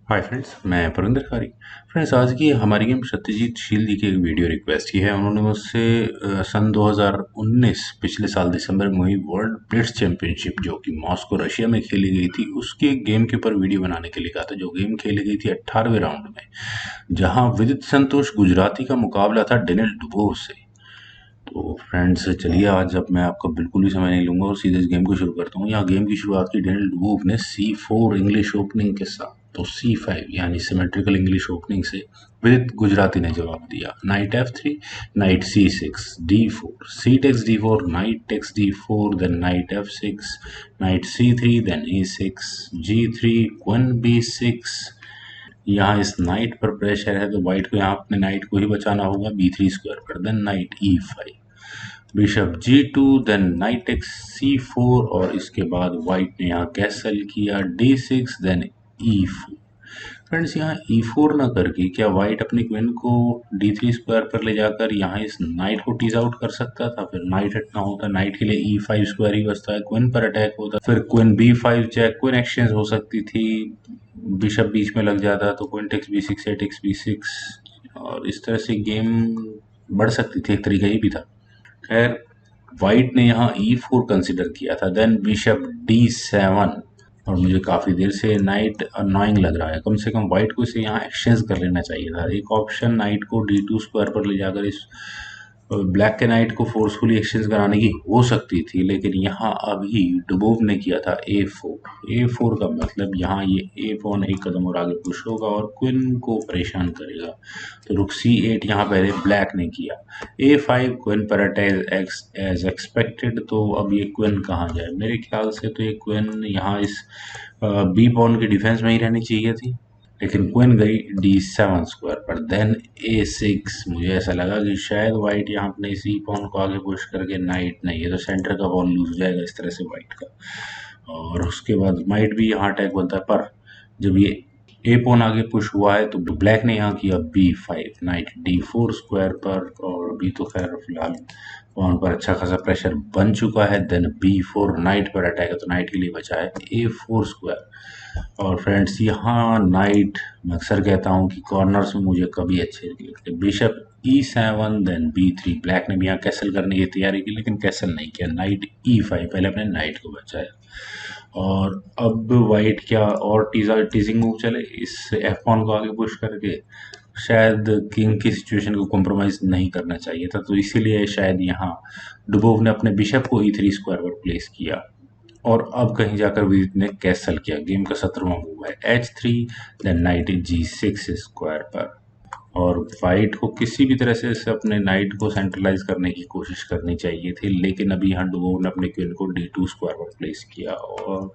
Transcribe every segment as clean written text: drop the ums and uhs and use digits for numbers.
Hi friends, मैं परिंदर खारी। Friends, आज की हमारी गेम सत्यजीत शील जी की एक वीडियो रिक्वेस्ट की है। उन्होंने मुझसे सन 2019 पिछले साल दिसंबर में हुई वर्ल्ड ब्लिट्ज चैंपियनशिप जो कि मॉस्को रशिया में खेली गई थी, उसकी एक गेम के ऊपर वीडियो बनाने के लिए कहा था। जो गेम खेली गई थी 18वें राउंड में, जहां विदित संतोष गुजराती का मुकाबला था डेनिल डुबोव से। तो फ्रेंड्स, चलिए आज अब मैं आपका बिल्कुल भी समय नहीं लूंगा और सीधे इस गेम को शुरू करता हूँ। यहाँ गेम की शुरुआत की डेनिल डुबोव ने C4 इंग्लिश ओपनिंग के साथ, तो C5 यानी सिमेट्रिकल इंग्लिश ओपनिंग से विदित गुजराती ने जवाब दिया। Knight F3, knight C6, D4, C takes D4, knight takes D4, then knight F6, knight C3, then E6, G3, queen B6। यहाँ इस नाइट पर प्रेशर है तो व्हाइट को यहाँ अपने नाइट को ही बचाना होगा B3 स्क्वायर पर। Then knight E5, bishop G2, then knight takes C4 और इसके बाद व्हाइट ने यहाँ कैसल किया D6, देन E4। फ्रेंड्स, यहाँ E4 ना करके क्या व्हाइट अपनी क्वीन को D3 स्क्वायर पर ले जाकर यहाँ इस नाइट को टीज आउट कर सकता था। फिर नाइट हटना होता, नाइट के लिए E5 स्क्वायर ही बचता है, क्वीन पर अटैक होता, फिर queen B5 check, queen exchange हो सकती थी, बिशप बीच में लग जाता तो queen takes B6, takes B6 और इस तरह से गेम बढ़ सकती थी। एक तरीका ये भी था। खैर, व्हाइट ने यहाँ E4 कंसिडर किया था, देन बिशप D7। और मुझे काफ़ी देर से नाइट अननोइंग लग रहा है। कम से कम व्हाइट को इसे यहाँ एक्सचेंज कर लेना चाहिए था। एक ऑप्शन नाइट को D2 स्क्वायर पर ले जाकर इस ब्लैक के नाइट को फोर्सफुली एक्सचेंज कराने की हो सकती थी, लेकिन यहाँ अभी डुबोव ने किया था A4 का मतलब यहाँ ये A पॉन एक कदम और आगे पुश होगा और क्वीन को परेशान करेगा। तो रुक C8 यहाँ पहले ब्लैक ने किया। A5, क्वीन पर अटैक एज एक्सपेक्टेड। तो अब ये क्वीन कहाँ जाए? मेरे ख्याल से तो ये क्वीन यहाँ इस बी पॉन की डिफेंस में ही रहनी चाहिए थी, लेकिन क्वीन गई D7 स्क्वायर पर। Then A6। मुझे ऐसा लगा कि शायद व्हाइट यहाँ अपने इसी पॉन को आगे पुश करके, नाइट नहीं, ये तो सेंटर का पॉन लूज हो जाएगा इस तरह से व्हाइट का। और उसके बाद माइट भी यहाँ अटैक बनता है, पर जब ये ए पॉन आगे पुश हुआ है तो ब्लैक ने यहाँ किया B5, नाइट D4 स्क्वायर पर। और अभी तो खैर फिलहाल पॉन पर अच्छा खासा प्रेशर बन चुका है। देन B4, नाइट पर अटैक है तो नाइट के लिए बचा है A4 स्क्वायर। और फ्रेंड्स, यहाँ नाइट मैं अक्सर कहता हूँ कि कॉर्नर्स में मुझे कभी अच्छे नहीं लगते। Bishop E7, then B3। Black ने भी यहाँ कैसल करने की तैयारी की लेकिन कैसल नहीं किया। नाइट E5, पहले अपने नाइट को बचाया। और अब वाइट क्या और टीजिंग मूव चले, इस एफ पॉन को आगे पुश करके शायद किंग की सिचुएशन को कॉम्प्रोमाइज नहीं करना चाहिए था, तो इसीलिए शायद यहाँ डुबोव ने अपने बिशप को E3 स्क्वायर पर प्लेस किया। और अब कहीं जाकर विदित ने कैसल किया। गेम का 17वां मूव है H3, then night G6 square पर। और वाइट को किसी भी तरह से इसे अपने नाइट को सेंट्रलाइज करने की कोशिश करनी चाहिए थी, लेकिन अभी यहाँ डुबोव ने अपने क्वीन को D2 स्क्वायर पर प्लेस किया और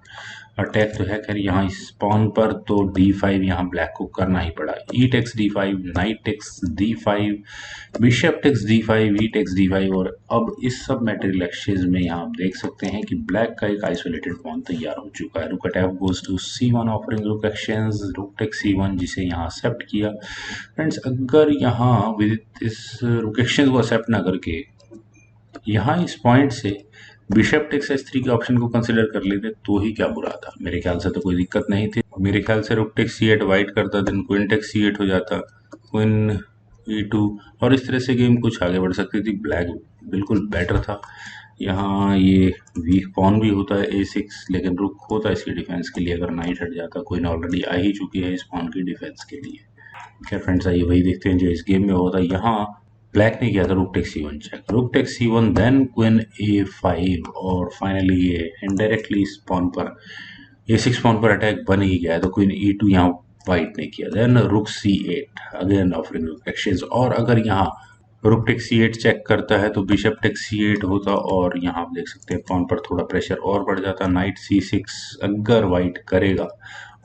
अटैक तो है खैर यहाँ इस पॉन पर, तो D5 यहाँ ब्लैक को करना ही पड़ा। E takes D5, knight takes D5, bishop takes D5, E takes D5। और अब इस सब मेटेरियल एक्सचेंज में यहाँ आप देख सकते हैं कि ब्लैक का एक आइसोलेटेड पॉन तैयार हो चुका है। Rook attack goes to C1 offering rook exchange, rook takes C1 जिसे यहाँ एक्सेप्ट किया। फ्रेंड्स, अगर यहाँ विद इस रुक एक्सचेंज को एक्सेप्ट ना करके यहाँ इस पॉइंट से बिशप टेक्स H3 के ऑप्शन को कंसिडर कर लेते तो ही क्या बुरा था। मेरे ख्याल से तो कोई दिक्कत नहीं थी। मेरे ख्याल से रुक टेक्स C8 वाइट करता, देन क्वीन टेक्स C8 हो जाता, क्वीन E2 और इस तरह से गेम कुछ आगे बढ़ सकती थी। ब्लैक बिल्कुल बेटर था। यहाँ ये वीक पॉन भी होता है A6, लेकिन रुक होता है इसकी डिफेंस के लिए। अगर नाइट हट जाता, क्वीन ऑलरेडी आ ही चुकी है इस पॉन की डिफेंस के लिए। क्या फ्रेंड्स, आइए वही देखते हैं जो इस गेम में होता है। यहाँ ब्लैक ने किया था rook takes C1 check, rook takes C1, then queen A5 और फाइनली ये इनडायरेक्टली इस पॉन पर A6 पॉन पर अटैक बन ही गया है, तो क्वीन E2 यहाँ वाइट ने किया। देन रुक C8, again offering rook exchange. और अगर यहाँ रुक टेक्स C8 चेक करता है तो बिशप टेक्स C8 होता और यहाँ आप देख सकते हैं पॉन पर थोड़ा प्रेशर और बढ़ जाता। नाइट C6 अगर वाइट करेगा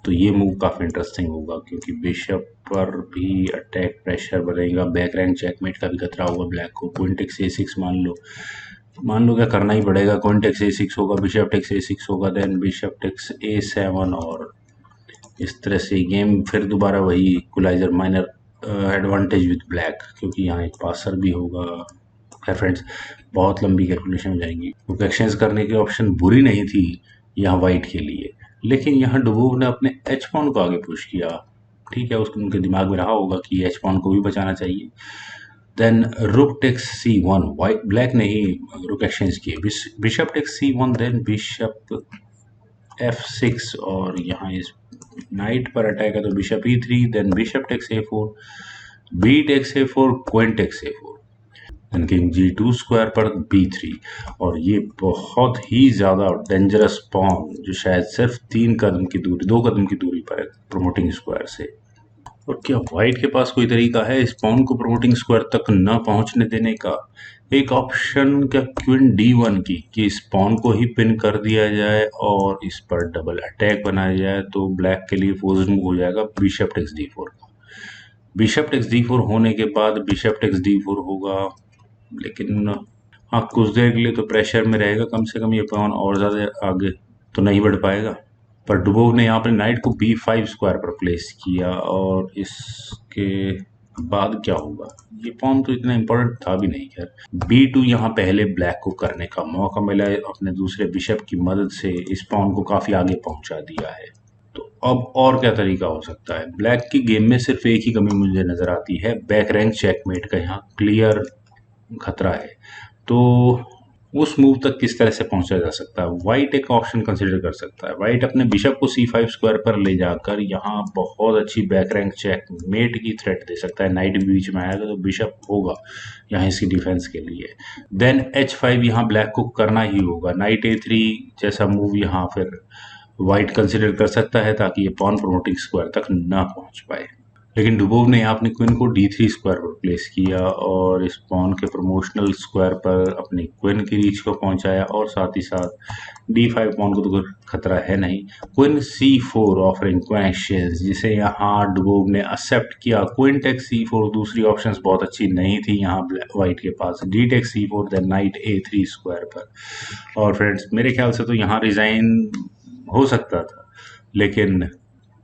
तो ये मूव काफ़ी इंटरेस्टिंग होगा, क्योंकि बिशप पर भी अटैक प्रेशर बढ़ेगा, बैक रैंक चेकमेट का भी खतरा होगा ब्लैक को। क्वीन टेक्स A6 मान लो क्या करना ही पड़ेगा। क्वीन टेक्स A6 होगा, बिशप टेक्स A6 होगा, देन बिशप टेक्स A7 और इस तरह से गेम फिर दोबारा वही equaliser minor advantage with black, क्योंकि यहाँ एक पासर भी होगा। खैर फ्रेंड्स, बहुत लंबी कैलकुलेशन हो जाएंगी, क्योंकि एक्सचेंज करने की ऑप्शन बुरी नहीं थी यहाँ वाइट के लिए, लेकिन यहाँ डुबोव ने अपने एच पॉन को आगे पुश किया ठीक है, उसको उनके दिमाग में रहा होगा कि एच पॉन को भी बचाना चाहिए। देन रुक टेक्स C1, वाइट ब्लैक ने ही रुक एक्सचेंज किए। Bishop takes C1, then bishop F6 और यहाँ इस नाइट पर अटैक है तो bishop E3, then bishop takes A4, B takes A4, queen takes A4, then king G2 square पर B3। और ये बहुत ही ज़्यादा डेंजरस पॉन जो शायद सिर्फ 2 कदम की दूरी पर है प्रमोटिंग स्क्वायर से। और क्या व्हाइट के पास कोई तरीका है इस पॉन को प्रमोटिंग स्क्वायर तक न पहुंचने देने का? एक ऑप्शन क्या क्वीन D1 की कि इस पॉन को ही पिन कर दिया जाए और इस पर डबल अटैक बनाया जाए तो ब्लैक के लिए फोर्स मूव हो जाएगा बिशप टेक्स D4 का। बिशप टेक्स D4 होने के बाद बिशप टेक्स D4 होगा, लेकिन हाँ कुछ देर के लिए तो प्रेशर में रहेगा, कम से कम ये पॉन और ज़्यादा आगे तो नहीं बढ़ पाएगा। पर डुबोव ने यहाँ पे नाइट को B5 स्क्वायर पर प्लेस किया और इसके बाद क्या होगा, ये पॉन तो इतना इम्पोर्टेंट था भी नहीं। खैर B2 यहाँ पहले ब्लैक को करने का मौका मिला है, अपने दूसरे बिशप की मदद से इस पॉन को काफ़ी आगे पहुंचा दिया है। तो अब और क्या तरीका हो सकता है? ब्लैक की गेम में सिर्फ एक ही कमी मुझे नज़र आती है, बैक रैंक चेकमेट का यहाँ क्लियर खतरा है। तो उस मूव तक किस तरह से पहुंचा जा सकता है? व्हाइट एक ऑप्शन कंसिडर कर सकता है। व्हाइट अपने बिशप को C5 स्क्वायर पर ले जाकर यहाँ बहुत अच्छी बैक रैंक चेकमेट की थ्रेट दे सकता है। नाइट भी बीच में आएगा तो बिशप होगा यहाँ इसकी डिफेंस के लिए। देन H5 यहाँ ब्लैक को करना ही होगा। नाइट A3 जैसा मूव यहाँ फिर व्हाइट कंसिडर कर सकता है ताकि ये पॉन प्रमोटिंग स्क्वायर तक ना पहुंच पाए। लेकिन डुबोव ने अपनी क्वीन को D3 स्क्वायर पर प्लेस किया और इस पॉन के प्रमोशनल स्क्वायर पर अपनी क्वीन की रीच को पहुंचाया और साथ ही साथ D5 पॉन को तो खतरा है नहीं। Queen C4 offering queen exchange, जिसे यहाँ डुबोव ने एक्सेप्ट किया। क्वीन टेक C4 दूसरी ऑप्शंस बहुत अच्छी नहीं थी यहाँ व्हाइट के पास। D take C4, then knight A3 square पर। और फ्रेंड्स मेरे ख्याल से तो यहाँ रिजाइन हो सकता था, लेकिन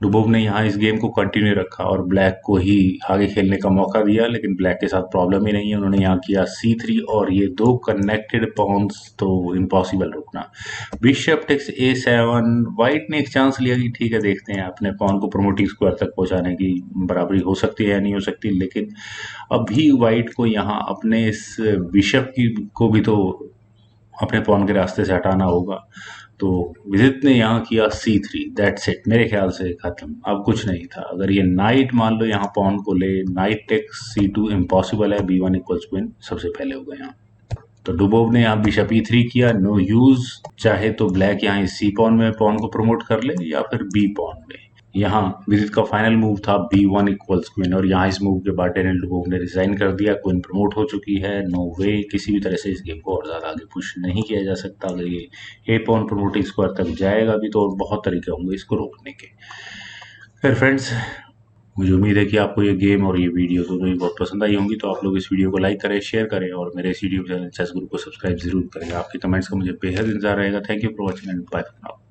डुबोव ने यहाँ इस गेम को कंटिन्यू रखा और ब्लैक को ही आगे खेलने का मौका दिया। लेकिन ब्लैक के साथ प्रॉब्लम ही नहीं है, उन्होंने यहाँ किया C3 और ये 2 कनेक्टेड पॉन्स तो इम्पॉसिबल रुकना। बिशप टेक्स A7, व्हाइट ने एक चांस लिया कि ठीक है देखते हैं अपने पॉन को प्रमोटिंग स्क्वायर तक पहुंचाने की बराबरी हो सकती है या नहीं हो सकती। लेकिन अभी व्हाइट को यहाँ अपने इस बिशप की को भी तो अपने पॉन के रास्ते से हटाना होगा। तो विजित ने यहाँ किया C3, दैट्स इट, मेरे ख्याल से खत्म, अब कुछ नहीं था। अगर ये नाइट मान लो यहाँ पॉन को ले, नाइट टेक C2 इम्पॉसिबल है, B1 इक्वल्स क्वीन सबसे पहले होगा यहाँ। तो डुबोव ने यहाँ बिशप E3 किया, नो यूज। चाहे तो ब्लैक यहाँ इस C पॉन में पॉन को प्रमोट कर ले या फिर B पॉन में। यहाँ विजित का फाइनल मूव था B1 इक्वल्स क्वीन और यहाँ इस मूव के बाद डेनियल डुबोव ने रिजाइन कर दिया। क्वीन प्रमोट हो चुकी है, नो वे किसी भी तरह से इस गेम को और ज़्यादा आगे पुश नहीं किया जा सकता। अगर ये ए पॉन प्रमोटिंग स्क्वायर तक जाएगा भी तो और बहुत तरीके होंगे इसको रोकने के। फिर फ्रेंड्स मुझे उम्मीद है कि आपको ये गेम और ये वीडियो दोनों ही बहुत पसंद आई होंगी। तो आप लोग इस वीडियो को लाइक करें, शेयर करें और मेरे इस यूट्यूब चैनल चेस गुरु को सब्सक्राइब जरूर करें। आपकी कमेंट्स का मुझे बेहद इंतजार रहेगा। Thank you for watching and bye for now.